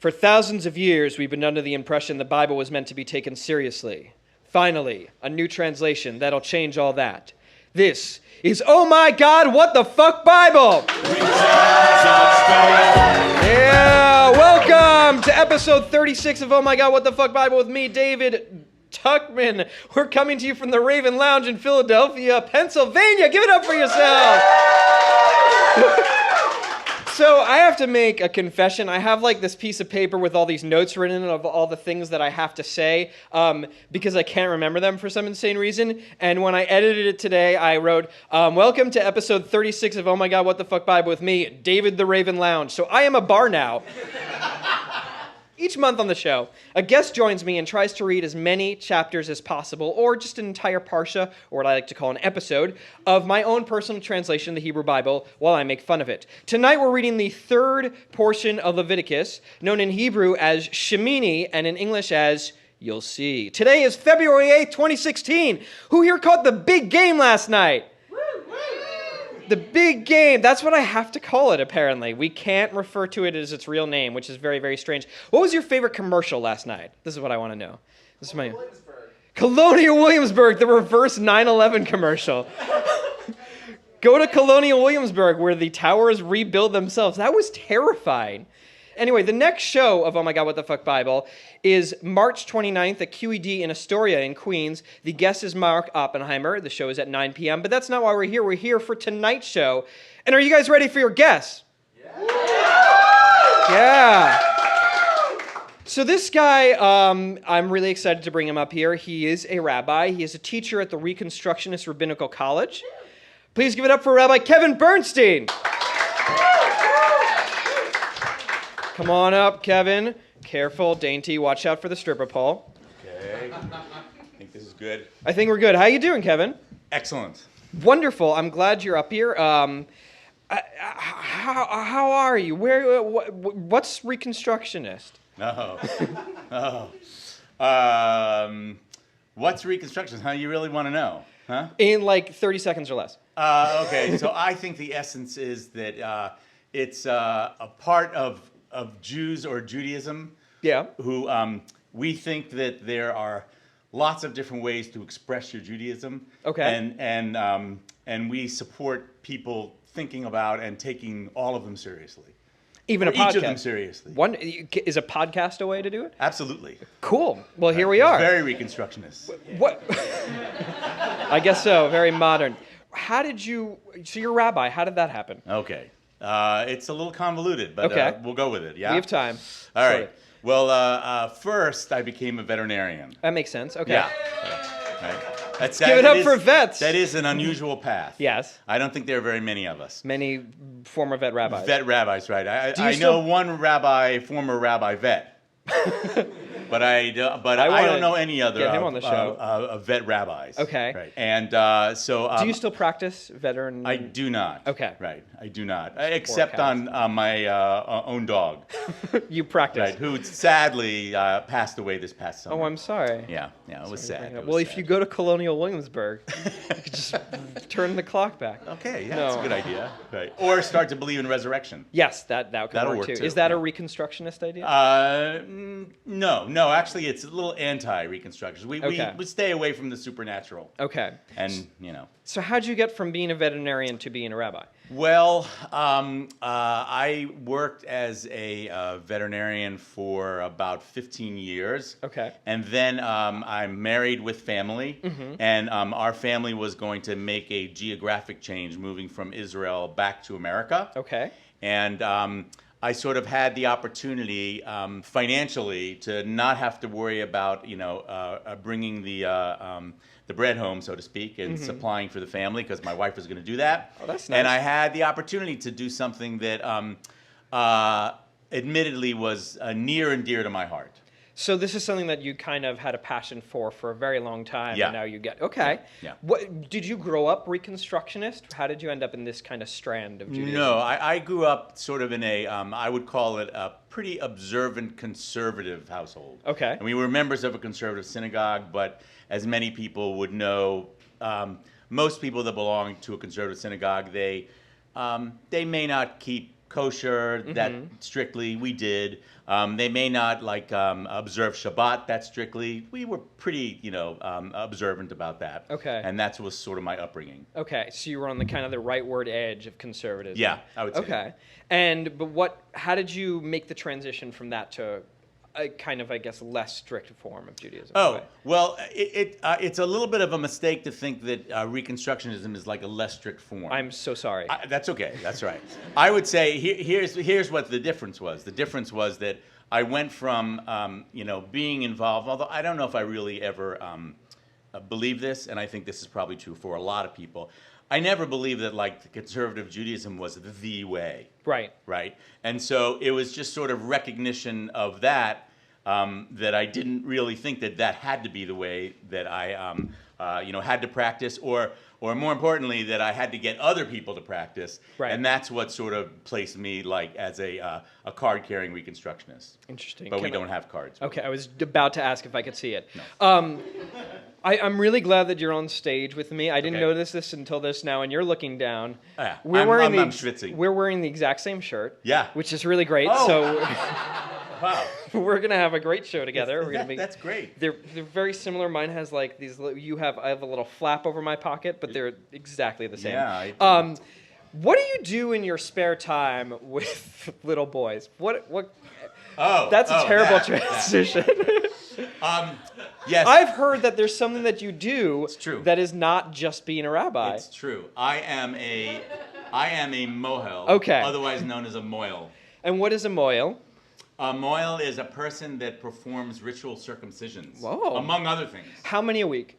For thousands of years, we've been under the impression the Bible was meant to be taken seriously. Finally, a new translation that'll change all that. This is Oh My God, What the Fuck Bible! Yeah, welcome to episode 36 of Oh My God, What the Fuck Bible with me, David Tuckman. We're coming to you from the Raven Lounge in Philadelphia, Pennsylvania. Give it up for yourself! So I have to make a confession. I have like this piece of paper with all these notes written in of all the things that I have to say because I can't remember them for some insane reason. And when I edited it today, I wrote, welcome to episode 36 of Oh My God, What the Fuck Bible with me, David the Raven Lounge. So I am a bar now. Each month on the show, a guest joins me and tries to read as many chapters as possible, or just an entire parsha, or what I like to call an episode, of my own personal translation of the Hebrew Bible while I make fun of it. Tonight we're reading the third portion of Leviticus, known in Hebrew as Shemini and in English as You'll See. Today is February 8th, 2016. Who here caught the big game last night? The big game. That's what I have to call it, apparently. We can't refer to it as its real name, which is very, very strange. What was your favorite commercial last night? This is what I want to know. This is my Colonial Williamsburg, the reverse 9/11 commercial. Go to Colonial Williamsburg, where the towers rebuild themselves. That was terrifying. Anyway, the next show of Oh My God, What the Fuck Bible is March 29th at QED in Astoria in Queens. The guest is Mark Oppenheimer. The show is at 9 p.m., but that's not why we're here. We're here for tonight's show. And are you guys ready for your guests? Yeah. So this guy, I'm really excited to bring him up here. He is a rabbi. He is a teacher at the Reconstructionist Rabbinical College. Please give it up for Rabbi Kevin Bernstein. Come on up, Kevin. Careful, dainty. Watch out for the stripper pole. Okay. I think this is good. I think we're good. How you doing, Kevin? Excellent. Wonderful. I'm glad you're up here. How are you? What's Reconstructionist? What's Reconstructionist? How you really want to know? Huh? In like 30 seconds or less. Okay. So I think the essence is that it's a part of Jews or Judaism. Yeah. Who we think that there are lots of different ways to express your Judaism. Okay. And we support people thinking about and taking all of them seriously. Even a podcast. Each of them seriously. Is a podcast a way to do it? Absolutely. Cool. Well, here we are. Very Reconstructionist. What? I guess so. Very modern. So you're a rabbi. How did that happen? Okay. It's a little convoluted, but okay. We'll go with it. Yeah. We have time. All right. Well, first I became a veterinarian. That makes sense. Okay. Yeah. Right. Give it up for vets. That is an unusual path. Yes. I don't think there are very many of us. Many former vet rabbis. Vet rabbis, right? I know one former rabbi vet. But I don't know any other get him on the show. Vet rabbis. Okay. Right. And so. Do you still practice veteran? I do not. Okay. Right. I do not, except on my own dog. You practice. Right. Who sadly passed away this past summer. Oh, I'm sorry. Yeah. It was sad. Well, if you go to Colonial Williamsburg, you could just turn the clock back. Okay. Yeah. That's a good idea. Right. Or start to believe in resurrection. Yes, that'll work too. Is that a Reconstructionist idea? No, actually, it's a little anti-Reconstructionist. We stay away from the supernatural. Okay. And, So how'd you get from being a veterinarian to being a rabbi? Well, I worked as a veterinarian for about 15 years. Okay. And then I'm married with family. Mm-hmm. And our family was going to make a geographic change, moving from Israel back to America. Okay. And I sort of had the opportunity financially to not have to worry about, bringing the bread home, so to speak, and supplying for the family, because my wife was going to do that. Oh, that's nice. And I had the opportunity to do something that admittedly was near and dear to my heart. So this is something that you kind of had a passion for a very long time, Yeah. and now you get okay. Yeah. What did you grow up Reconstructionist? How did you end up in this kind of strand of Judaism? No, I grew up sort of in a I would call it a pretty observant conservative household. Okay. And we were members of a conservative synagogue, but as many people would know, most people that belong to a conservative synagogue, they may not keep kosher that strictly. We did. They may not like observe Shabbat that strictly. We were pretty, observant about that. Okay. And that was sort of my upbringing. Okay, so you were on the kind of the rightward edge of conservatism. Yeah, I would say. Okay, how did you make the transition from that to a kind of, I guess, less strict form of Judaism? Oh, well, it's a little bit of a mistake to think that Reconstructionism is like a less strict form. I'm so sorry. That's okay. That's right. I would say here's what the difference was. The difference was that I went from being involved, although I don't know if I really ever believe this, and I think this is probably true for a lot of people. I never believed that like the conservative Judaism was the way. Right. Right. And so it was just sort of recognition of that that I didn't really think that had to be the way that I had to practice, or more importantly, that I had to get other people to practice. Right. And that's what sort of placed me like as a card-carrying Reconstructionist. Interesting. But we don't have cards. Okay, I was about to ask if I could see it. No. I'm really glad that you're on stage with me. I didn't Okay. notice this until this now, and you're looking down. Yeah, I'm schwitzing. We're wearing the exact same shirt. Yeah. Which is really great. Oh. So Wow. we're gonna have a great show together. We're gonna be. That's great. They're very similar. Mine has like these. I have a little flap over my pocket, but they're exactly the same. Yeah. What do you do in your spare time with little boys? What? Oh. That's a terrible that. transition. Yes. I've heard that there's something that you do It's true. that is not just being a rabbi. It's true. I am a mohel. Okay. Otherwise known as a moil. And what is a moil? A moil is a person that performs ritual circumcisions. Whoa. Among other things. How many a week?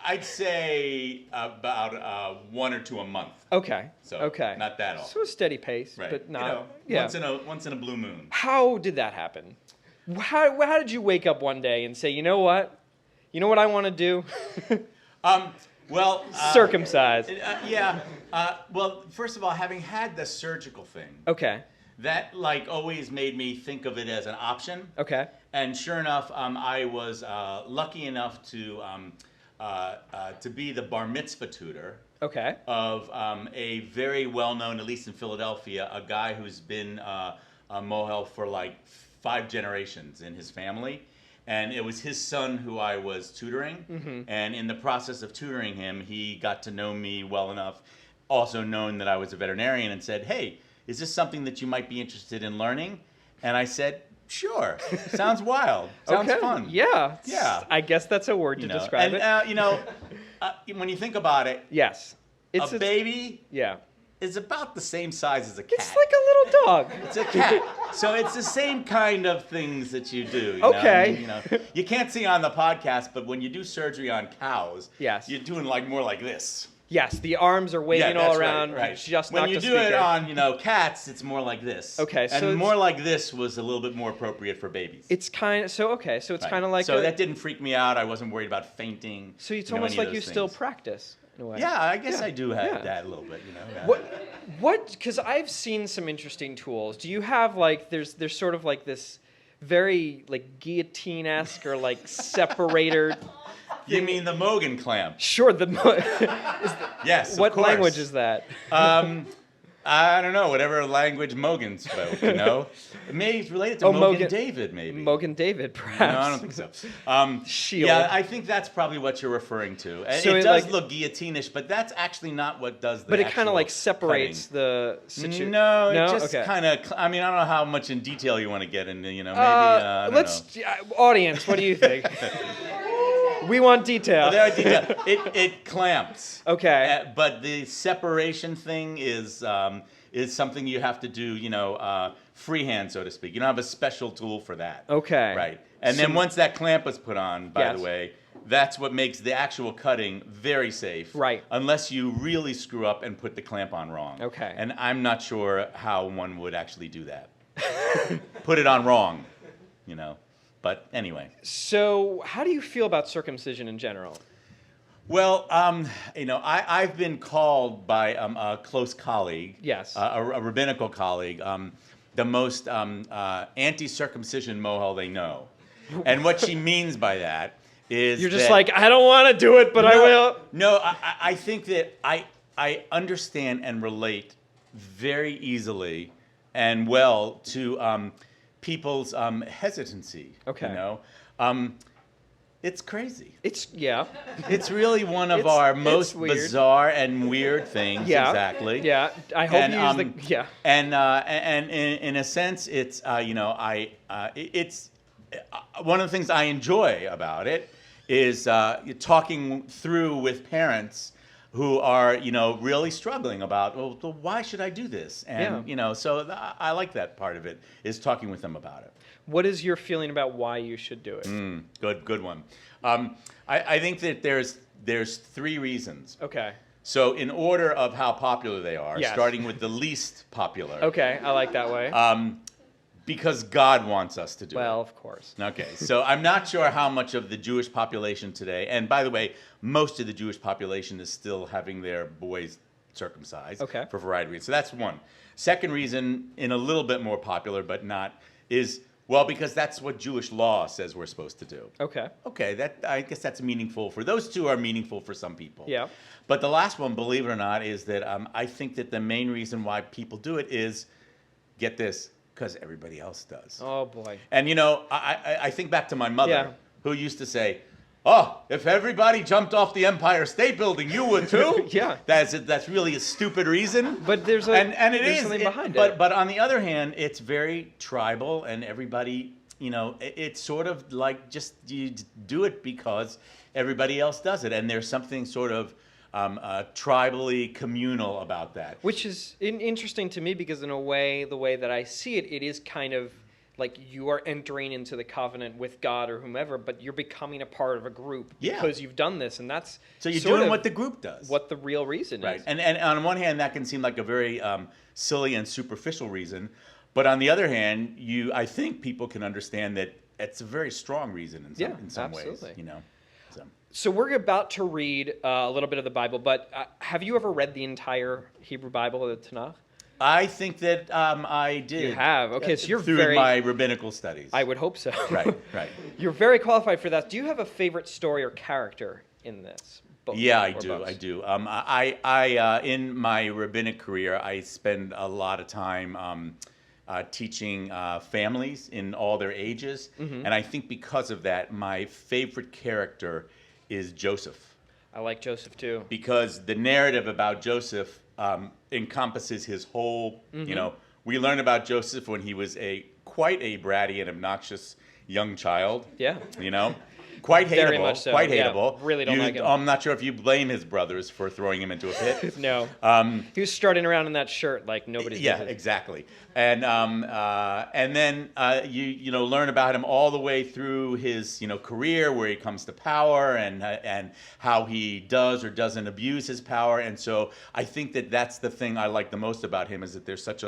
I'd say about 1 or 2 a month. Okay. So okay. not that often. So a steady pace, Right. but not. Yeah. Once in a blue moon. How did that happen? How did you wake up one day and say, you know what I want to do? Well. Circumcise. Yeah. Well, first of all, having had the surgical thing. Okay. That like always made me think of it as an option. Okay. And sure enough, I was lucky enough to be the bar mitzvah tutor Okay. of a very well-known, at least in Philadelphia, a guy who's been a mohel for like 5 generations in his family. And it was his son who I was tutoring. Mm-hmm. And in the process of tutoring him, he got to know me well enough, also known that I was a veterinarian, and said, hey, is this something that you might be interested in learning? And I said, sure. Sounds wild. Sounds fun. Yeah. Yeah. I guess that's a word to describe it. And when you think about it, Yes. a baby Yeah. is about the same size as a cat. It's like a little dog. It's a cat. So it's the same kind of things that you do. You Okay. know? You can't see on the podcast, but when you do surgery on cows, Yes. you're doing like more like this. Yes, the arms are waving all that's around. Right. Just when knocked you a do speaker. it on, cats, it's more like this. Okay, so and it's- more like this was a little bit more appropriate for babies. It's kind of so okay. So it's Right. kind of like so that didn't freak me out. I wasn't worried about fainting. So it's any almost of like those you still things. practice in a way. Yeah, I guess I do have Yeah. that a little bit. Yeah. What? Because I've seen some interesting tools. Do you have like there's sort of like this very like guillotine-esque or like separator? You mean the Mogan clamp? Sure. Yes. What of course. language is that? I don't know. Whatever language Mogan spoke. Maybe it's related to Mogan David. Maybe Mogan David, perhaps. No, I don't think so. Shield. Yeah, I think that's probably what you're referring to. And So it it does like- look guillotine-ish, but that's actually not what does the But it kind actual of like separates cutting. the situation. No, it just okay. kind of. I mean, I don't know how much in detail you want to get into. Maybe. I don't know. Audience, what do you think? We want detail. There are details. It clamps. Okay. But the separation thing is something you have to do, freehand, so to speak. You don't have a special tool for that. Okay. Right. And then once that clamp is put on, by Yes. the way, that's what makes the actual cutting very safe. Right. Unless you really screw up and put the clamp on wrong. Okay. And I'm not sure how one would actually do that. Put it on wrong, But anyway. So, how do you feel about circumcision in general? Well, I've been called by a close colleague, Yes. a rabbinical colleague, the most anti-circumcision mohel they know. And what she means by that is You're just like, I don't want to do it, but I will. No, I think that I understand and relate very easily and well to people's hesitancy. Okay. You know, it's crazy. Yeah. It's really one of It's- our it's most weird. bizarre and weird things. Yeah. Exactly. Yeah. I hope And, you use the yeah. And in a sense, it's it's one of the things I enjoy about it is talking through with parents who are really struggling about, well, why should I do this? And so I like that part of it, is talking with them about it. What is your feeling about why you should do it? Good one. I think that there's three reasons. Okay. So in order of how popular they are, Yes. starting with the least popular. Okay, I like that way. Because God wants us to do well, it. of course. Okay, so I'm not sure how much of the Jewish population today, and by the way, most of the Jewish population is still having their boys circumcised for a variety of reasons. So that's one. Second reason, in a little bit more popular, but not, is, well, because that's what Jewish law says we're supposed to do. Okay. Okay, I guess that's meaningful. Those two are meaningful for some people. Yeah. But the last one, believe it or not, is that I think that the main reason why people do it is, get this, because everybody else does. Oh, boy. And, I think back to my mother, Yeah. who used to say, oh, if everybody jumped off the Empire State Building, you would too? Yeah. That's really a stupid reason. But there's something behind it. But on the other hand, it's very tribal, and everybody, it's sort of like just you do it because everybody else does it. And there's something sort of tribally communal about that. Which is interesting to me because in a way, the way that I see it, it is kind of like you are entering into the covenant with God or whomever, but you're becoming a part of a group because you've done this, and that's so you're sort doing of what the group does. What the real reason right. is. And on one hand, that can seem like a very silly and superficial reason, but on the other hand, I think people can understand that it's a very strong reason in some ways. So we're about to read a little bit of the Bible, but have you ever read the entire Hebrew Bible, the Tanakh? I think that I did. You have? Okay, so you're through my rabbinical studies. I would hope so. Right. You're very qualified for that. Do you have a favorite story or character in this book? Yeah, I do. I in my rabbinic career, I spend a lot of time teaching families in all their ages, and I think because of that, my favorite character is Joseph. I like Joseph too. Because the narrative about Joseph encompasses his whole, we learn about Joseph when he was quite a bratty and obnoxious young child. Yeah. Quite hateable. Very much so. Quite Yeah, hateable. really don't like him. I'm not sure if you blame his brothers for throwing him into a pit. No. He was strutting around in that shirt like nobody's business. Yeah, exactly. And then you learn about him all the way through his career, where he comes to power, and how he does or doesn't abuse his power. And so I think that's the thing I like the most about him, is that there's such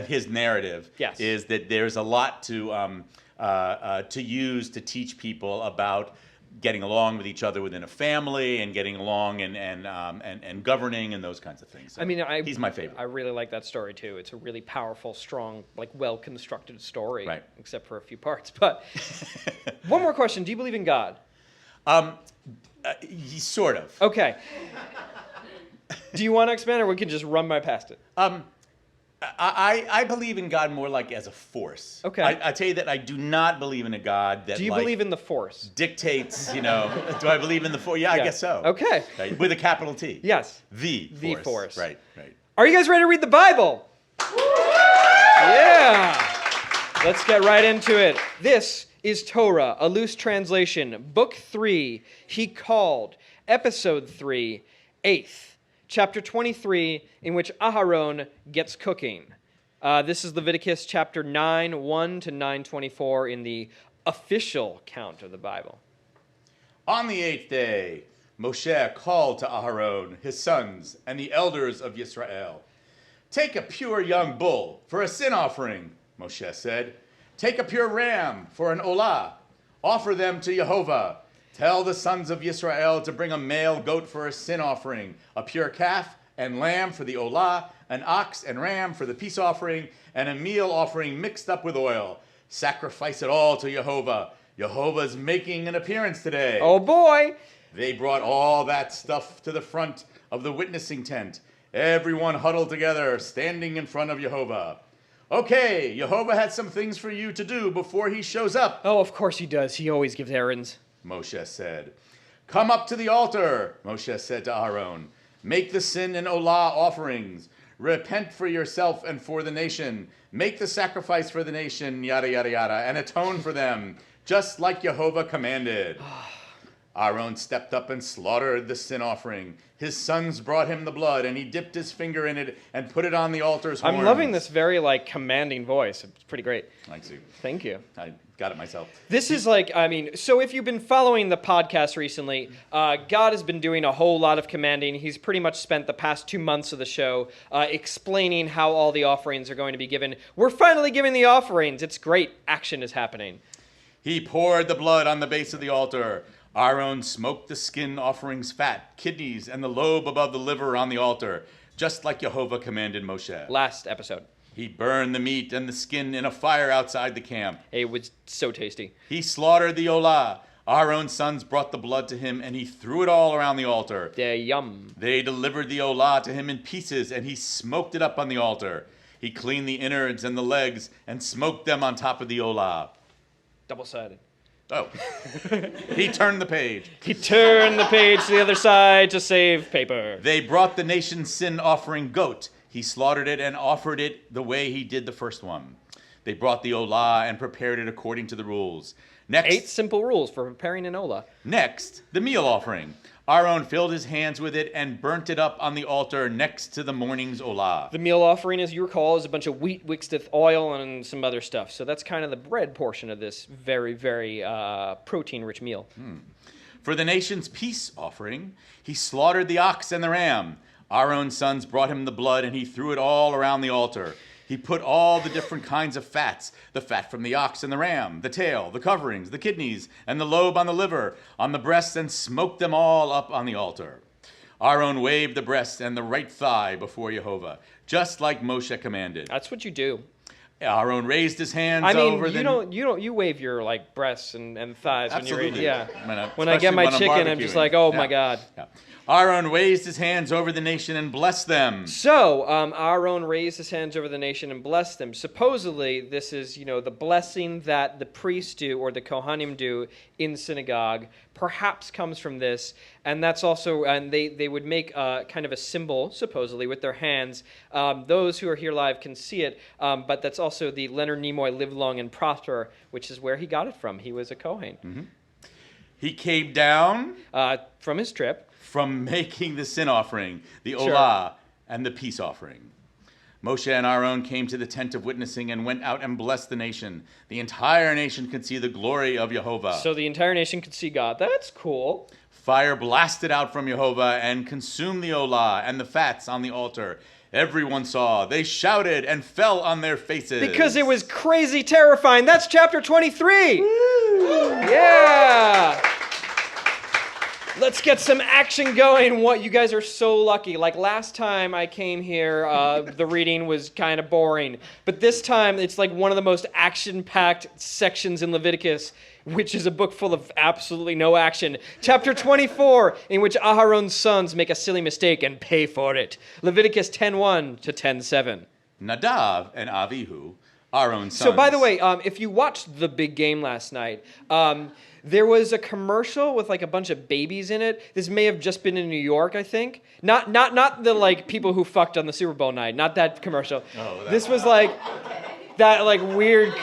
his narrative is that there's a lot to use to teach people about getting along with each other within a family, and getting along and governing and those kinds of things. So he's my favorite. I really like that story too. It's a really powerful, strong, well-constructed story, right? Except for a few parts. But one more question: do you believe in God? Sort of. Okay. Do you want to expand, or we can just run by past it? I believe in God more like as a force. Okay. I tell you that I do not believe in a God that. Do you believe in the force? Dictates, do I believe in the force? Yeah, I guess so. Okay. Right. With a capital T. Yes. The force. Right. Are you guys ready to read the Bible? Yeah. Let's get right into it. This is Torah, a loose translation. Book 3, He Called. Episode 3, 8th. Chapter 23, in which Aharon gets cooking. This is Leviticus chapter 9, 1 to 9:24 in the official count of the Bible. On the 8th day, Moshe called to Aharon, his sons, and the elders of Yisrael. Take a pure young bull for a sin offering, Moshe said. Take a pure ram for an olah. Offer them to Jehovah. Tell the sons of Yisrael to bring a male goat for a sin offering, a pure calf and lamb for the olah, an ox and ram for the peace offering, and a meal offering mixed up with oil. Sacrifice it all to Jehovah. Jehovah's making an appearance today. Oh boy! They brought all that stuff to the front of the witnessing tent. Everyone huddled together, standing in front of Jehovah. Okay, Jehovah had some things for you to do before he shows up, Oh, of course he does. He always gives errands. Moshe said. Come up to the altar, Moshe said to Aaron. Make the sin and olah offerings. Repent for yourself and for the nation. Make the sacrifice for the nation, yada, yada, yada, and atone for them, just like Jehovah commanded. Aaron stepped up and slaughtered the sin offering. His sons brought him the blood, and he dipped his finger in it and put it on the altar's horns. I'm loving this very, commanding voice. It's pretty great. Thanks, you. Thank you. I got it myself. This is so if you've been following the podcast recently, God has been doing a whole lot of commanding. He's pretty much spent the past 2 months of the show explaining how all the offerings are going to be given. We're finally giving the offerings. It's great. Action is happening. He poured the blood on the base of the altar. Aaron smoked the skin offerings fat, kidneys, and the lobe above the liver on the altar, just like Jehovah commanded Moshe. Last episode. He burned the meat and the skin in a fire outside the camp. It was so tasty. He slaughtered the olah. Aaron's sons brought the blood to him, and he threw it all around the altar. Yum. They delivered the olah to him in pieces, and he smoked it up on the altar. He cleaned the innards and the legs and smoked them on top of the olah. Double-sided. Oh. He turned the page. He turned the page to the other side to save paper. They brought the nation's sin offering goat. He slaughtered it and offered it the way he did the first one. They brought the olah and prepared it according to the rules. Next, 8 simple rules for preparing an olah. Next, the meal offering. Aaron filled his hands with it and burnt it up on the altar next to the morning's olah. The meal offering, as you recall, is a bunch of wheat mixed with oil and some other stuff. So that's kind of the bread portion of this very, very protein-rich meal. For the nation's peace offering, he slaughtered the ox and the ram. Aaron's sons brought him the blood, and he threw it all around the altar. He put all the different kinds of fats, the fat from the ox and the ram, the tail, the coverings, the kidneys, and the lobe on the liver, on the breasts, and smoked them all up on the altar. Aaron waved the breast and the right thigh before Jehovah, just like Moshe commanded. That's what you do. Aaron raised his hands over the... you wave your breasts and thighs Absolutely. when you're eating. Yeah. When I get my chicken, I'm barbecuing. just like, oh my God. Yeah. Aaron raised his hands over the nation and blessed them. So, Aaron raised his hands over the nation and blessed them. Supposedly, this is, the blessing that the priests do or the Kohanim do in synagogue perhaps comes from this. And that's also, and they would make kind of a symbol, supposedly, with their hands. Those who are here live can see it, but that's also the Leonard Nimoy Live Long and Prosper, which is where he got it from. He was a Kohen. Mm-hmm. He came down from his trip. From making the sin offering, the Sure. olah, and the peace offering. Moshe and Aaron came to the tent of witnessing and went out and blessed the nation. The entire nation could see the glory of Jehovah. So the entire nation could see God. That's cool. Fire blasted out from Jehovah and consumed the olah and the fats on the altar. Everyone saw. They shouted and fell on their faces. Because it was crazy terrifying. That's chapter 23. Woo! Yeah. Let's get some action going. What, you guys are so lucky. Like last time I came here, the reading was kind of boring. But this time, it's like one of the most action-packed sections in Leviticus, which is a book full of absolutely no action. Chapter 24, in which Aharon's sons make a silly mistake and pay for it. Leviticus 10:1 to 10:7. Nadav and Avihu, Aaron's sons. So, by the way, if you watched The Big Game last night, there was a commercial with a bunch of babies in it. This may have just been in New York, I think. Not the people who fucked on the Super Bowl night. Not that commercial. Oh, this was that weird,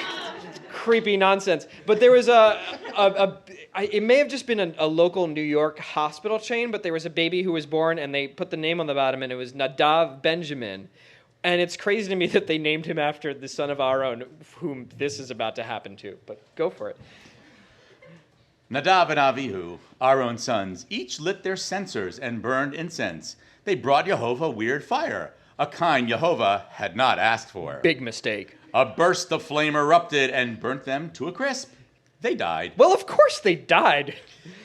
creepy nonsense. But there was it may have just been a local New York hospital chain. But there was a baby who was born, and they put the name on the bottom, and it was Nadav Benjamin. And it's crazy to me that they named him after the son of Aaron, whom this is about to happen to. But go for it. Nadav and Avihu, Aaron's sons, each lit their censers and burned incense. They brought Jehovah weird fire, a kind Jehovah had not asked for. Big mistake. A burst of flame erupted and burnt them to a crisp. They died. Well, of course they died.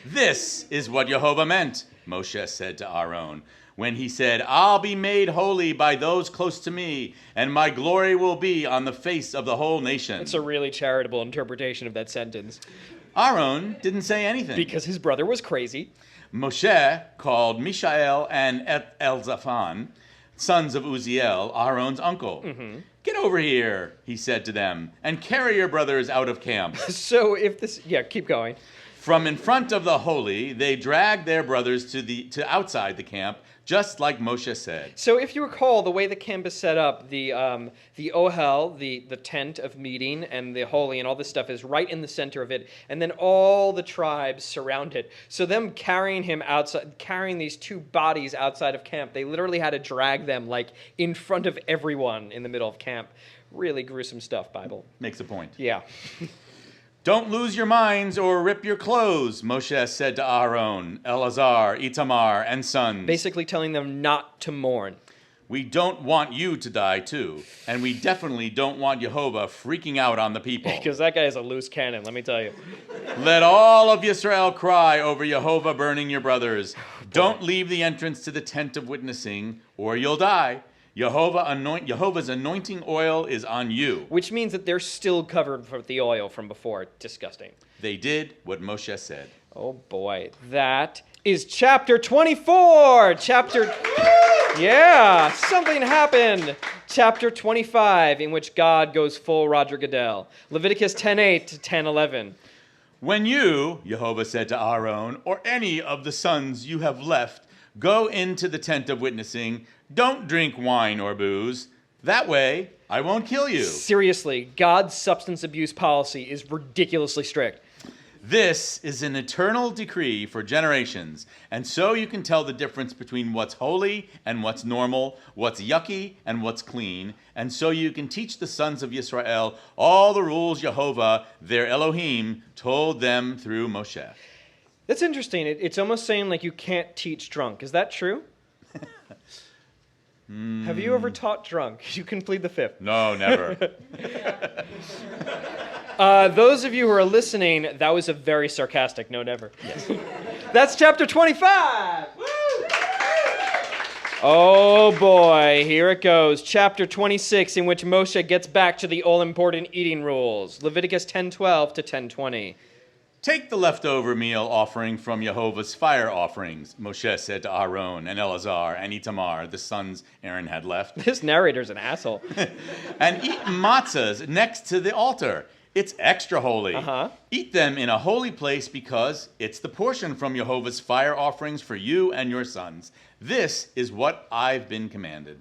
This is what Jehovah meant, Moshe said to Aaron, when he said, I'll be made holy by those close to me, and my glory will be on the face of the whole nation. It's a really charitable interpretation of that sentence. Aaron didn't say anything. Because his brother was crazy. Moshe called Mishael and Elzaphan, sons of Uziel, Aaron's uncle. Mm-hmm. "Get over here," he said to them, "and carry your brothers out of camp." So if this, yeah, keep going. From in front of the holy, they dragged their brothers to outside the camp, just like Moshe said. So if you recall, the way the camp is set up, the ohel, the tent of meeting, and the holy and all this stuff is right in the center of it, and then all the tribes surround it. So them carrying him outside, carrying these two bodies outside of camp, they literally had to drag them like in front of everyone in the middle of camp. Really gruesome stuff, Bible. Makes a point. Yeah. "Don't lose your minds or rip your clothes," Moshe said to Aaron, Eleazar, Itamar, and sons. Basically telling them not to mourn. "We don't want you to die too, and we definitely don't want Jehovah freaking out on the people. Because that guy is a loose cannon, let me tell you. Let all of Israel cry over Jehovah burning your brothers. Don't leave the entrance to the tent of witnessing, or you'll die. Jehovah's anointing oil is on you." Which means that they're still covered with the oil from before. Disgusting. They did what Moshe said. Oh boy, that is chapter 24. Yeah, something happened. Chapter 25, in which God goes full Roger Goodell. Leviticus 10:8 to 10:11. "When you," Jehovah said to Aaron, "or any of the sons you have left, go into the tent of witnessing, don't drink wine or booze. That way, I won't kill you." Seriously, God's substance abuse policy is ridiculously strict. "This is an eternal decree for generations, and so you can tell the difference between what's holy and what's normal, what's yucky and what's clean, and so you can teach the sons of Israel all the rules Jehovah, their Elohim, told them through Moshe." That's interesting. It's almost saying like you can't teach drunk. Is that true? Have you ever taught drunk? You can plead the fifth. No, never. Those of you who are listening, that was a very sarcastic no, never. Yes. That's chapter 25. Woo! Oh boy, here it goes. Chapter 26, in which Moshe gets back to the all-important eating rules. Leviticus 10:12 to 10:20. "Take the leftover meal offering from Jehovah's fire offerings," Moshe said to Aaron and Eleazar and Itamar, the sons Aaron had left, This narrator's an asshole. "and eat matzahs next to the altar. It's extra holy. Eat them in a holy place because it's the portion from Jehovah's fire offerings for you and your sons. This is what I've been commanded.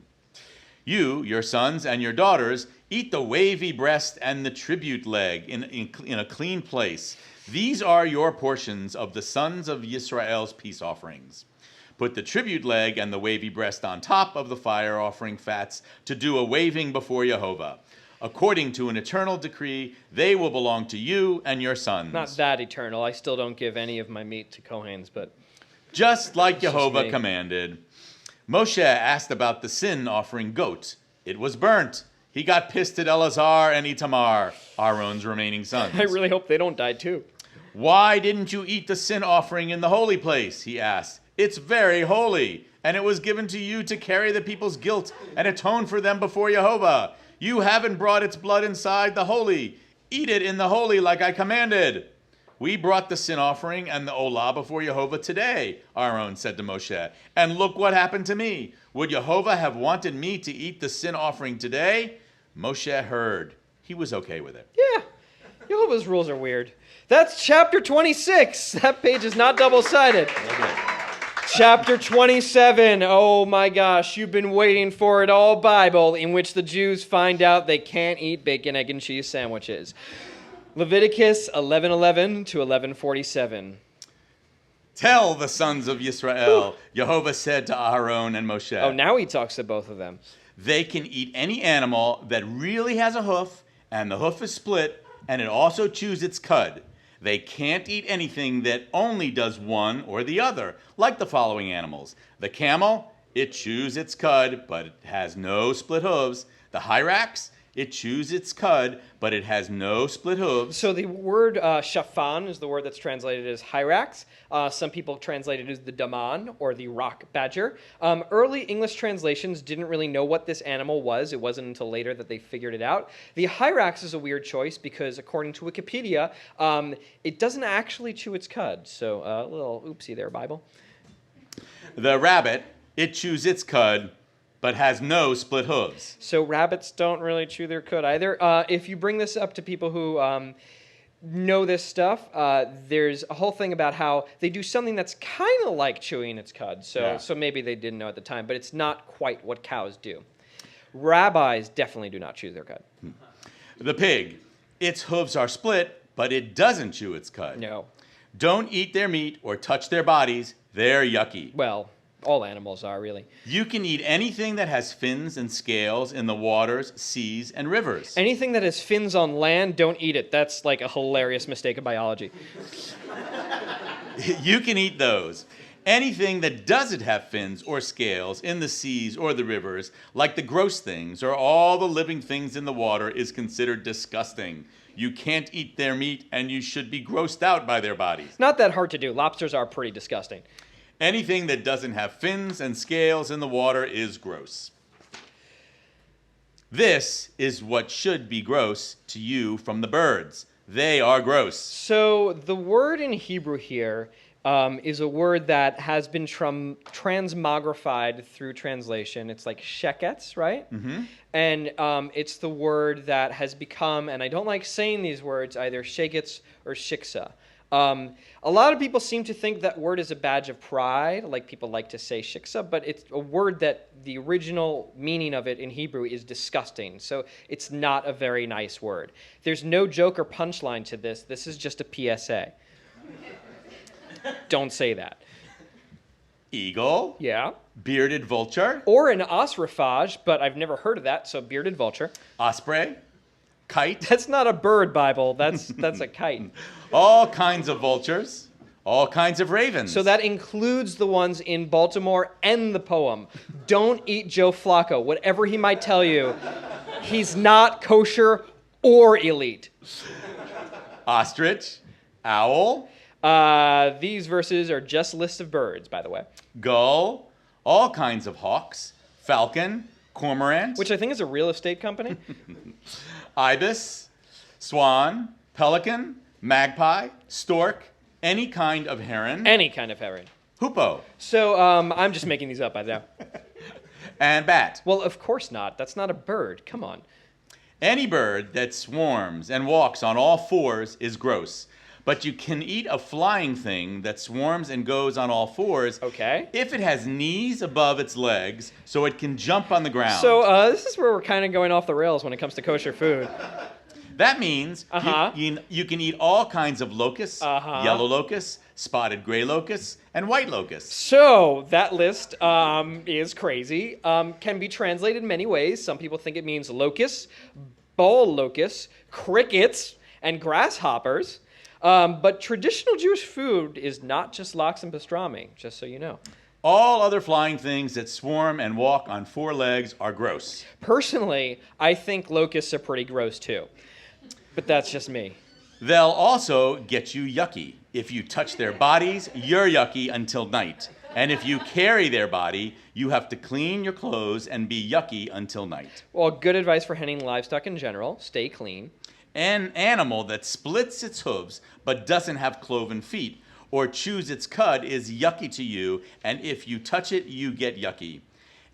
You, your sons, and your daughters eat the wavy breast and the tribute leg in a clean place. These are your portions of the sons of Israel's peace offerings. Put the tribute leg and the wavy breast on top of the fire offering fats to do a waving before Jehovah. According to an eternal decree, they will belong to you and your sons." Not that eternal. I still don't give any of my meat to Kohens, but "Just like Jehovah me. commanded." Moshe asked about the sin offering goat. It was burnt. He got pissed at Eleazar and Itamar, Aaron's remaining sons. I really hope they don't die too. "Why didn't you eat the sin offering in the holy place?" he asked. "It's very holy, and it was given to you to carry the people's guilt and atone for them before Jehovah. You haven't brought its blood inside the holy. Eat it in the holy like I commanded." "We brought the sin offering and the olah before Jehovah today," Aaron said to Moshe, "and look what happened to me. Would Jehovah have wanted me to eat the sin offering today?" Moshe heard. He was okay with it. Yeah, Jehovah's rules are weird. That's chapter 26. That page is not double-sided. Okay. Chapter 27. Oh my gosh, you've been waiting for it all, Bible, in which the Jews find out they can't eat bacon, egg, and cheese sandwiches. Leviticus 11:11 to 11:47. "Tell the sons of Israel," Jehovah said to Aaron and Moshe. Oh, now he talks to both of them. "They can eat any animal that really has a hoof, and the hoof is split, and it also chews its cud. They can't eat anything that only does one or the other, like the following animals. The camel, it chews its cud, but it has no split hooves. The hyrax, it chews its cud, but it has no split hooves." So the word shafan is the word that's translated as hyrax. Some people translate it as the daman, or the rock badger. Early English translations didn't really know what this animal was. It wasn't until later that they figured it out. The hyrax is a weird choice because, according to Wikipedia, it doesn't actually chew its cud. So a little oopsie there, Bible. "The rabbit, it chews its cud, but has no split hooves. So rabbits don't really chew their cud either. If you bring this up to people who know this stuff, there's a whole thing about how they do something that's kind of like chewing its cud. So maybe they didn't know at the time, but it's not quite what cows do. Rabbis definitely do not chew their cud. The pig. Its hooves are split, but it doesn't chew its cud. No. Don't eat their meat or touch their bodies. They're yucky. Well, all animals are, really. You can eat anything that has fins and scales in the waters, seas, and rivers. Anything that has fins on land, don't eat it. That's like a hilarious mistake of biology. You can eat those. Anything that doesn't have fins or scales in the seas or the rivers, like the gross things or all the living things in the water, is considered disgusting. You can't eat their meat, and you should be grossed out by their bodies. Not that hard to do. Lobsters are pretty disgusting. Anything that doesn't have fins and scales in the water is gross. This is what should be gross to you from the birds. They are gross. So the word in Hebrew here is a word that has been transmogrified through translation. It's like sheketz, right? Mm-hmm. And it's the word that has become, and I don't like saying these words, either sheketz or shiksa. A lot of people seem to think that word is a badge of pride, like people like to say shiksa, but it's a word that the original meaning of it in Hebrew is disgusting. So it's not a very nice word. There's no joke or punchline to this. This is just a PSA. Don't say that. Eagle. Yeah. Bearded vulture. Or an osrophage, but I've never heard of that, so bearded vulture. Osprey. Kite. That's not a bird, Bible. That's a kite. All kinds of vultures. All kinds of ravens. So that includes the ones in Baltimore and the poem. Don't eat Joe Flacco. Whatever he might tell you, he's not kosher or elite. Ostrich. Owl. These verses are just lists of birds, by the way. Gull. All kinds of hawks. Falcon. Cormorant. Which I think is a real estate company. Ibis. Swan. Pelican. Magpie. Stork. Any kind of heron. Any kind of heron. Hoopoe. So I'm just making these up, I know. And bat. Well, of course not. That's not a bird. Come on. Any bird that swarms and walks on all fours is gross. But you can eat a flying thing that swarms and goes on all fours if it has knees above its legs so it can jump on the ground. So this is where we're kind of going off the rails when it comes to kosher food. That means you can eat all kinds of locusts, yellow locusts, spotted gray locusts, and white locusts. So that list is crazy. Can be translated many ways. Some people think it means locusts, ball locusts, crickets, and grasshoppers. But traditional Jewish food is not just lox and pastrami, just so you know. All other flying things that swarm and walk on four legs are gross. Personally, I think locusts are pretty gross too. But that's just me. They'll also get you yucky. If you touch their bodies, you're yucky until night. And if you carry their body, you have to clean your clothes and be yucky until night. Well, good advice for handling livestock in general. Stay clean. An animal that splits its hooves but doesn't have cloven feet or chews its cud is yucky to you, and if you touch it, you get yucky.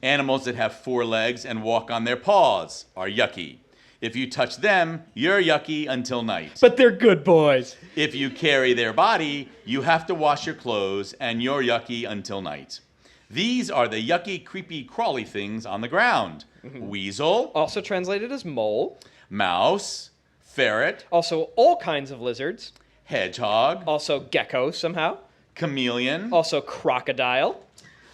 Animals that have four legs and walk on their paws are yucky. If you touch them, you're yucky until night. But they're good boys. If you carry their body, you have to wash your clothes, and you're yucky until night. These are the yucky, creepy, crawly things on the ground. Weasel. Also translated as mole. Mouse. Ferret. Also all kinds of lizards. Hedgehog. Also gecko somehow. Chameleon. Also crocodile.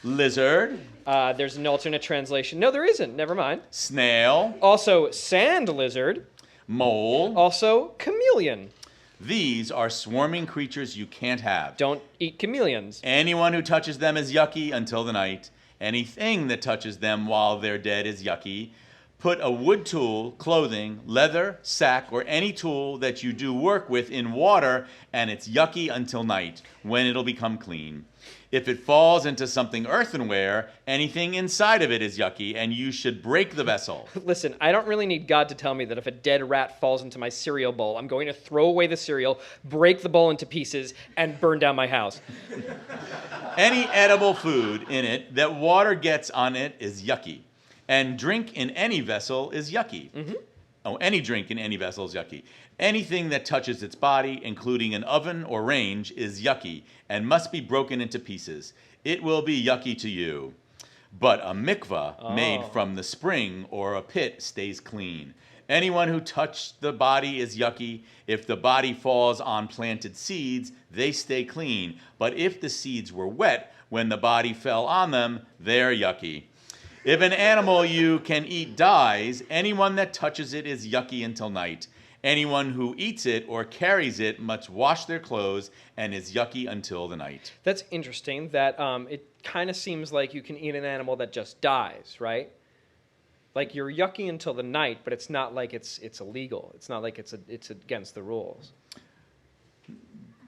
Lizard. There's an alternate translation. No, there isn't. Never mind. Snail. Also sand lizard. Mole. Also chameleon. These are swarming creatures you can't have. Don't eat chameleons. Anyone who touches them is yucky until the night. Anything that touches them while they're dead is yucky. Put a wood tool, clothing, leather, sack, or any tool that you do work with in water, and it's yucky until night, when it'll become clean. If it falls into something earthenware, anything inside of it is yucky, and you should break the vessel. Listen, I don't really need God to tell me that if a dead rat falls into my cereal bowl, I'm going to throw away the cereal, break the bowl into pieces, and burn down my house. Any edible food in it that water gets on it is yucky. And drink in any vessel is yucky. Oh, any drink in any vessel is yucky. Anything that touches its body, including an oven or range, is yucky and must be broken into pieces. It will be yucky to you. But a mikvah made from the spring or a pit stays clean. Anyone who touched the body is yucky. If the body falls on planted seeds, they stay clean. But if the seeds were wet when the body fell on them, they're yucky. If an animal you can eat dies, anyone that touches it is yucky until night. Anyone who eats it or carries it must wash their clothes and is yucky until the night. That's interesting that it kind of seems like you can eat an animal that just dies, right? Like you're yucky until the night, but it's not like it's illegal. It's not like it's against the rules.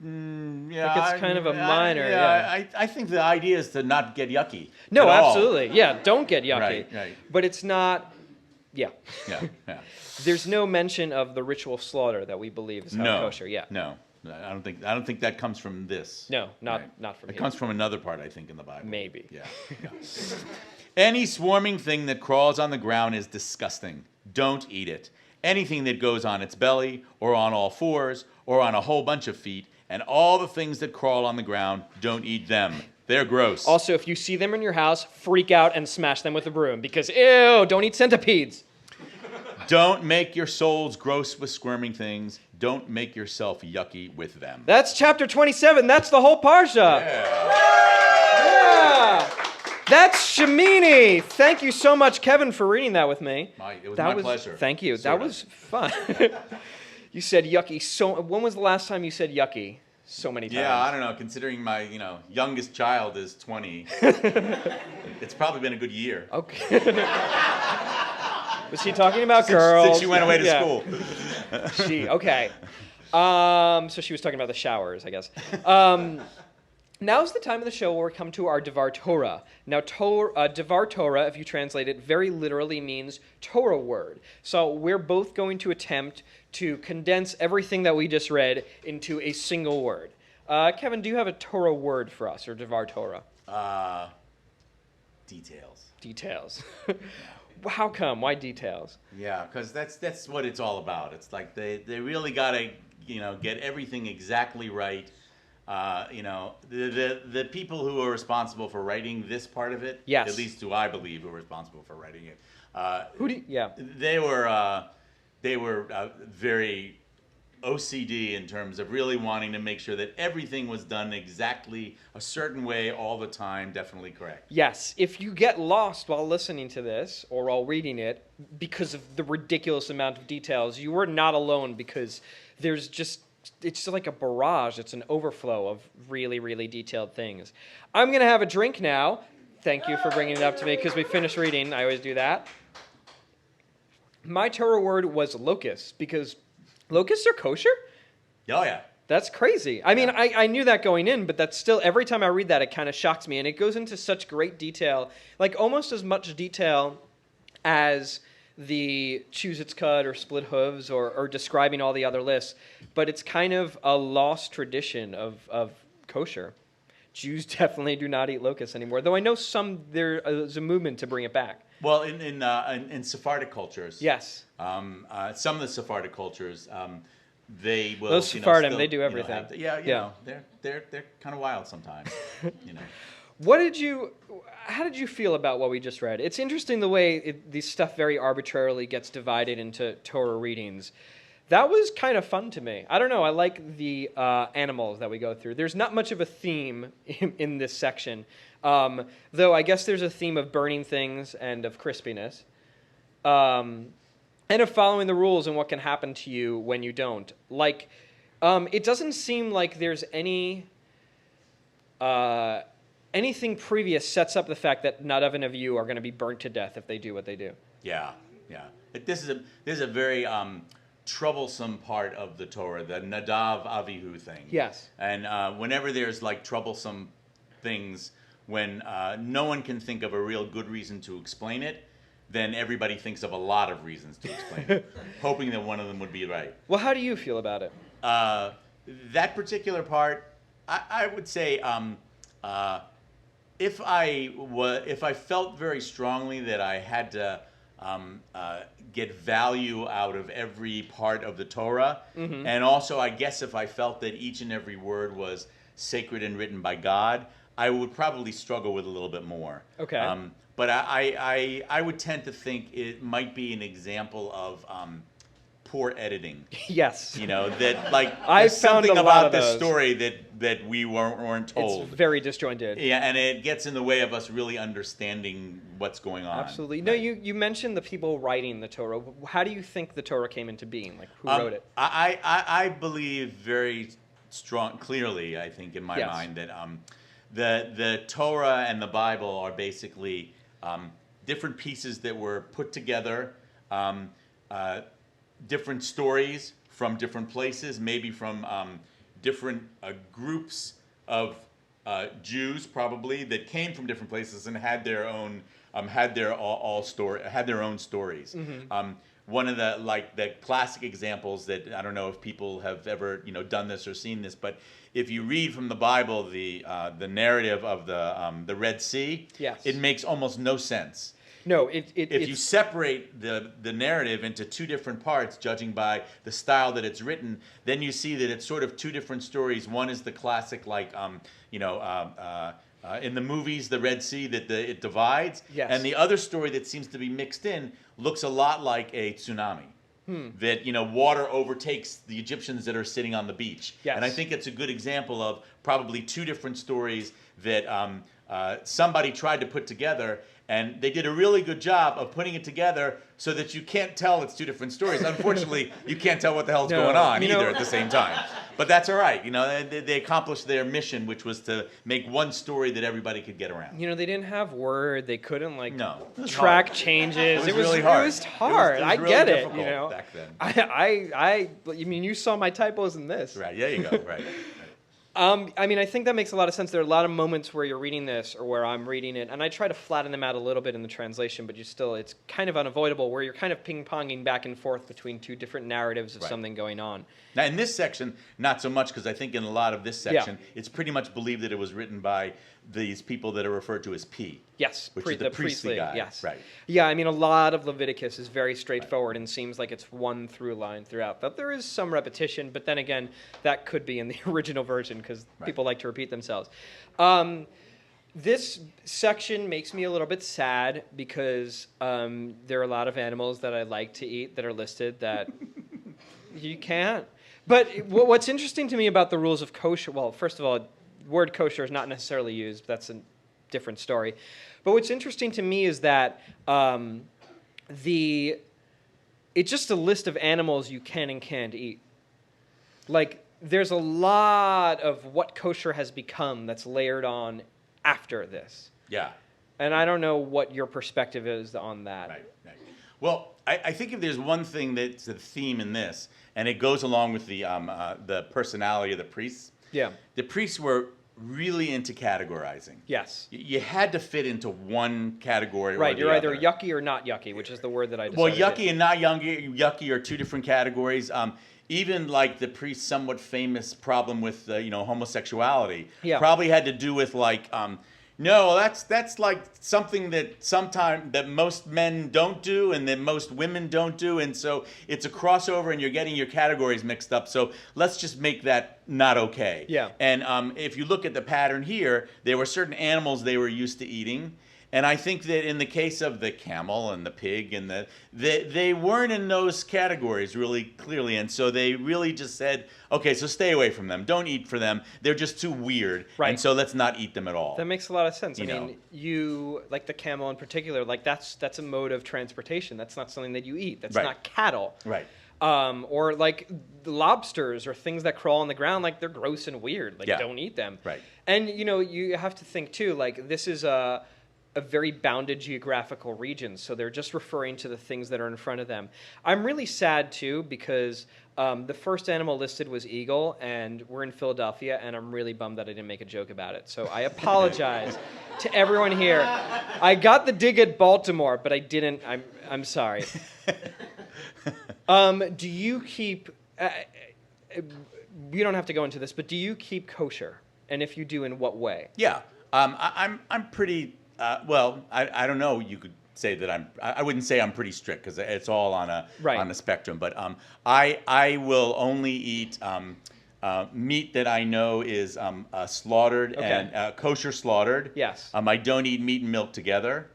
Yeah, like it's kind of a minor. Yeah. I think the idea is to not get yucky. No, at all. absolutely. Yeah, don't get yucky. Right. But it's not. Yeah. Yeah. There's no mention of the ritual slaughter that we believe is how kosher. Yeah. No. I don't think that comes from this. No, not from it. It here. comes from another part, I think, in the Bible. Maybe. Yeah. Any swarming thing that crawls on the ground is disgusting. Don't eat it. Anything that goes on its belly or on all fours or on a whole bunch of feet and all the things that crawl on the ground, don't eat them. They're gross. Also, if you see them in your house, freak out and smash them with a broom because, ew, don't eat centipedes. Don't make your souls gross with squirming things. Don't make yourself yucky with them. That's chapter 27. That's the whole parsha. Yeah. That's Shemini. Thank you so much, Kevin, for reading that with me. It was my pleasure. Thank you. That was fun. You said yucky. So, when was the last time you said yucky? So many times. Yeah, I don't know. Considering my, youngest child is 20, it's probably been a good year. Okay. Was he talking about girls? Since she went away to school. Okay. So she was talking about the showers, I guess. Now's the time of the show where we come to our Devar Torah. Now, Devar Torah, if you translate it, very literally means Torah word. So we're both going to attempt to condense everything that we just read into a single word. Kevin, do you have a Torah word for us, or Devar Torah? Details. Details. How come? Why details? Yeah, because that's what it's all about. It's like they really got to get everything exactly right. The people who are responsible for writing this part of it, yes, at least do I believe who are responsible for writing it. They were very OCD in terms of really wanting to make sure that everything was done exactly a certain way all the time, definitely correct. Yes. If you get lost while listening to this or while reading it because of the ridiculous amount of details, you are not alone because it's just like a barrage. It's an overflow of really, really detailed things. I'm going to have a drink now. Thank you for bringing it up to me because we finished reading. I always do that. My Torah word was locust because locusts are kosher? Oh, yeah. That's crazy. I mean, I knew that going in, but that's still, every time I read that, it kind of shocks me. And it goes into such great detail, like almost as much detail as the choose its cut or split hooves or describing all the other lists. But it's kind of a lost tradition of kosher. Jews definitely do not eat locusts anymore, though I know there is a movement to bring it back. Well, in Sephardic cultures, yes, some of the Sephardic cultures, they will. Those Sephardim, they do everything. They're kind of wild sometimes. How did you feel about what we just read? It's interesting the way this stuff very arbitrarily gets divided into Torah readings. That was kind of fun to me. I don't know. I like the animals that we go through. There's not much of a theme in this section, though I guess there's a theme of burning things and of crispiness, and of following the rules and what can happen to you when you don't. Like, it doesn't seem like there's anything previous sets up the fact that not even of you are going to be burnt to death if they do what they do. Yeah. This is a very troublesome part of the Torah, the Nadav Avihu thing. Yes. And whenever there's like troublesome things, when no one can think of a real good reason to explain it, then everybody thinks of a lot of reasons to explain it, hoping that one of them would be right. Well, how do you feel about it? That particular part, I would say if I felt very strongly that I had to get value out of every part of the Torah, and also I guess if I felt that each and every word was sacred and written by God, I would probably struggle with a little bit more. Okay. But I would tend to think it might be an example of poor editing. Yes. That like I there's found something a lot about of this those. story that we weren't told. It's very disjointed. Yeah, and it gets in the way of us really understanding what's going on. Absolutely. No, you mentioned the people writing the Torah. How do you think the Torah came into being? Like, who wrote it? I believe very clearly, I think in my mind, that the Torah and the Bible are basically different pieces that were put together, different stories from different places, maybe from different groups of Jews, probably, that came from different places and had their own stories. One of the classic examples that I don't know if people have ever done this or seen this, but if you read from the Bible the narrative of the Red Sea, it makes almost no sense. No, if you separate the narrative into two different parts, judging by the style that it's written, then you see that it's sort of two different stories. One is the classic, in the movies, the Red Sea, that it divides. Yes. And the other story that seems to be mixed in looks a lot like a tsunami. That water overtakes the Egyptians that are sitting on the beach. Yes. And I think it's a good example of probably two different stories that somebody tried to put together, and they did a really good job of putting it together so that you can't tell it's two different stories. Unfortunately, you can't tell what the hell's going on either at the same time. But that's all right. They accomplished their mission, which was to make one story that everybody could get around. They didn't have Word. They couldn't track hard. Changes. It was really hard. It was hard. It was I really get difficult back then. I mean, you saw my typos in this. Right. There you go. Right. I think that makes a lot of sense. There are a lot of moments where you're reading this or where I'm reading it, and I try to flatten them out a little bit in the translation, but it's kind of unavoidable where you're kind of ping-ponging back and forth between two different narratives of something going on. Now, in this section, not so much, because I think in a lot of this section, it's pretty much believed that it was written by these people that are referred to as P. Yes, which is the priestly guy. Yes. Right. Yeah, a lot of Leviticus is very straightforward and seems like it's one through line throughout. But there is some repetition, but then again, that could be in the original version because people like to repeat themselves. This section makes me a little bit sad because there are a lot of animals that I like to eat that are listed that you can't. But what's interesting to me about the rules of kosher, well, first of all, word kosher is not necessarily used. That's a different story. But what's interesting to me is that it's just a list of animals you can and can't eat. Like, there's a lot of what kosher has become that's layered on after this. Yeah. And I don't know what your perspective is on that. Right. Well, I think if there's one thing that's a theme in this, and it goes along with the personality of the priests. Yeah. The priests were really into categorizing. Yes. You had to fit into one category. Right. Or the You're either other. yucky or not yucky, which is the word that I decided. Well, yucky and not yucky are two different categories. Even like the priest's somewhat famous problem with homosexuality probably had to do with no, that's like something that most men don't do and that most women don't do, and so it's a crossover and you're getting your categories mixed up. So let's just make that not okay. Yeah. And if you look at the pattern here, there were certain animals they were used to eating. And I think that in the case of the camel and the pig and they weren't in those categories really clearly. And so they really just said, okay, so stay away from them. Don't eat for them. They're just too weird. Right. And so let's not eat them at all. That makes a lot of sense. I mean, you, like the camel in particular, like that's a mode of transportation. That's not something that you eat. That's not cattle. Right. Or like lobsters or things that crawl on the ground, like they're gross and weird. Like don't eat them. Right. And, you have to think too, like this is a very bounded geographical region, so they're just referring to the things that are in front of them. I'm really sad too because the first animal listed was eagle, and we're in Philadelphia, and I'm really bummed that I didn't make a joke about it. So I apologize to everyone here. I got the dig at Baltimore, but I didn't. I'm sorry. Do you keep? You don't have to go into this, but do you keep kosher? And if you do, in what way? Yeah. I'm pretty well. I don't know. You could say that I wouldn't say I'm pretty strict because it's all on a spectrum. But I will only eat meat that I know is slaughtered and kosher slaughtered. Yes. I don't eat meat and milk together.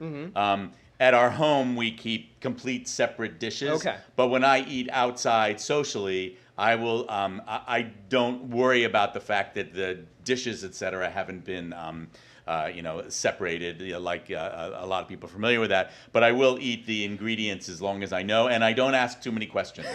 At our home, we keep complete separate dishes. Okay. But when I eat outside socially, I will. I don't worry about the fact that the dishes, etc., haven't been, separated. Like a lot of people are familiar with that. But I will eat the ingredients as long as I know, and I don't ask too many questions.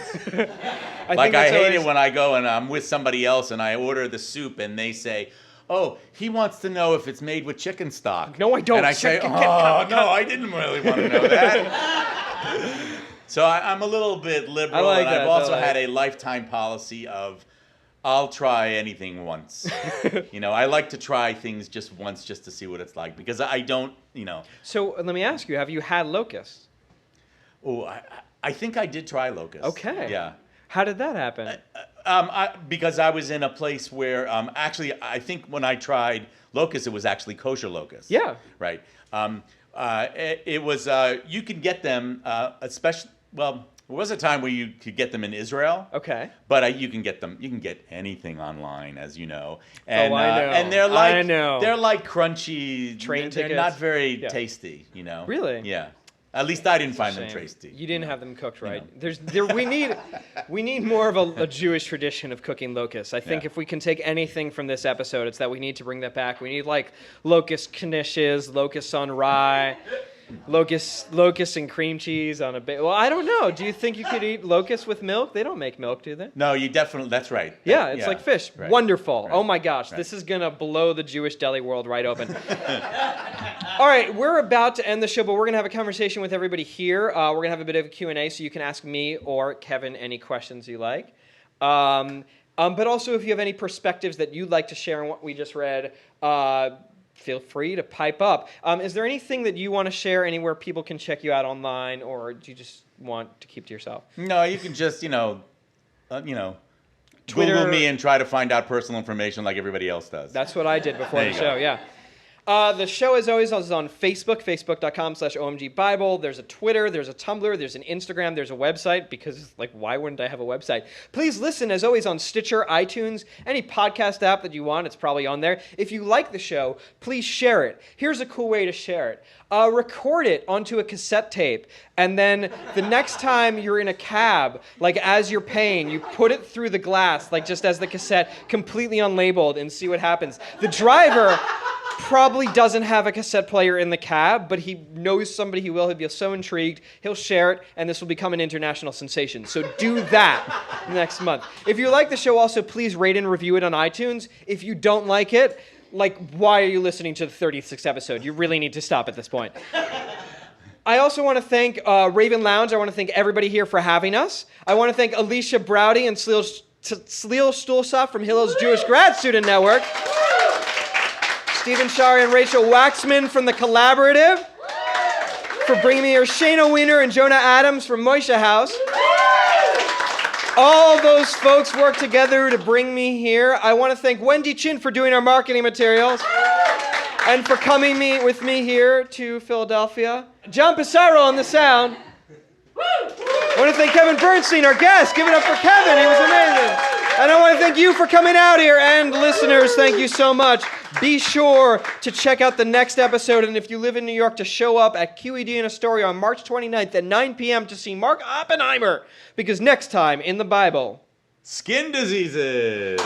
I hate it when I go and I'm with somebody else and I order the soup and they say, "Oh, he wants to know if it's made with chicken stock." No, I don't. And I say, "Oh, no, I didn't really want to know that." So I'm a little bit liberal, like and that. I've also had a lifetime policy of I'll try anything once. I like to try things just once just to see what it's like because I don't, So let me ask you, have you had locusts? Oh, I think I did try locusts. Okay. Yeah. How did that happen? Because I was in a place where, actually, I think when I tried locusts, it was actually kosher locusts. Yeah. Right. It was, you could get them, especially, well, there was a time where you could get them in Israel. Okay. But you can get anything online, as you know. And, I know. And they're like crunchy. Train they're tickets. not very tasty, Really? Yeah. At least I didn't find them tasty. You didn't have them cooked right. We need more of a Jewish tradition of cooking locusts. I think if we can take anything from this episode, it's that we need to bring that back. We need like locust knishes, locusts on rye, locusts and cream cheese on a well, I don't know. Do you think you could eat locusts with milk? They don't make milk, do they? No, you definitely. That's right. Yeah, it's like fish. Right. Wonderful. Right. Oh my gosh, this is gonna blow the Jewish deli world right open. All right, we're about to end the show, but we're gonna have a conversation with everybody here. We're gonna have a bit of a Q&A, so you can ask me or Kevin any questions you like. But also, if you have any perspectives that you'd like to share on what we just read, feel free to pipe up. Is there anything that you want to share anywhere people can check you out online, or do you just want to keep to yourself? No, you can just, Twitter, Twitter, Google me and try to find out personal information like everybody else does. That's what I did before the show, yeah. The show, as always, is on Facebook, facebook.com/OMGBible. There's a Twitter, there's a Tumblr, there's an Instagram, there's a website, because, why wouldn't I have a website? Please listen, as always, on Stitcher, iTunes, any podcast app that you want, it's probably on there. If you like the show, please share it. Here's a cool way to share it. Record it onto a cassette tape, and then the next time you're in a cab, as you're paying, you put it through the glass, just as the cassette, completely unlabeled, and see what happens. The driver probably doesn't have a cassette player in the cab, but he knows somebody who will. He'll be so intrigued. He'll share it, and this will become an international sensation. So do that next month. If you like the show, also, please rate and review it on iTunes. If you don't like it, why are you listening to the 36th episode? You really need to stop at this point. I also want to thank Raven Lounge. I want to thank everybody here for having us. I want to thank Alicia Browdy and Sleel Stulsov from Hillel's Jewish Grad Student Network. Stephen Shari and Rachel Waxman from The Collaborative for bringing me here. Shana Wiener and Jonah Adams from Moishe House. All those folks work together to bring me here. I want to thank Wendy Chin for doing our marketing materials and for coming with me here to Philadelphia. John Pissarro on the sound. I want to thank Kevin Bernstein, our guest. Give it up for Kevin. He was amazing. And I want to thank you for coming out here. And listeners, thank you so much. Be sure to check out the next episode. And if you live in New York, to show up at QED in Astoria on March 29th at 9 p.m. to see Mark Oppenheimer. Because next time in the Bible, skin diseases.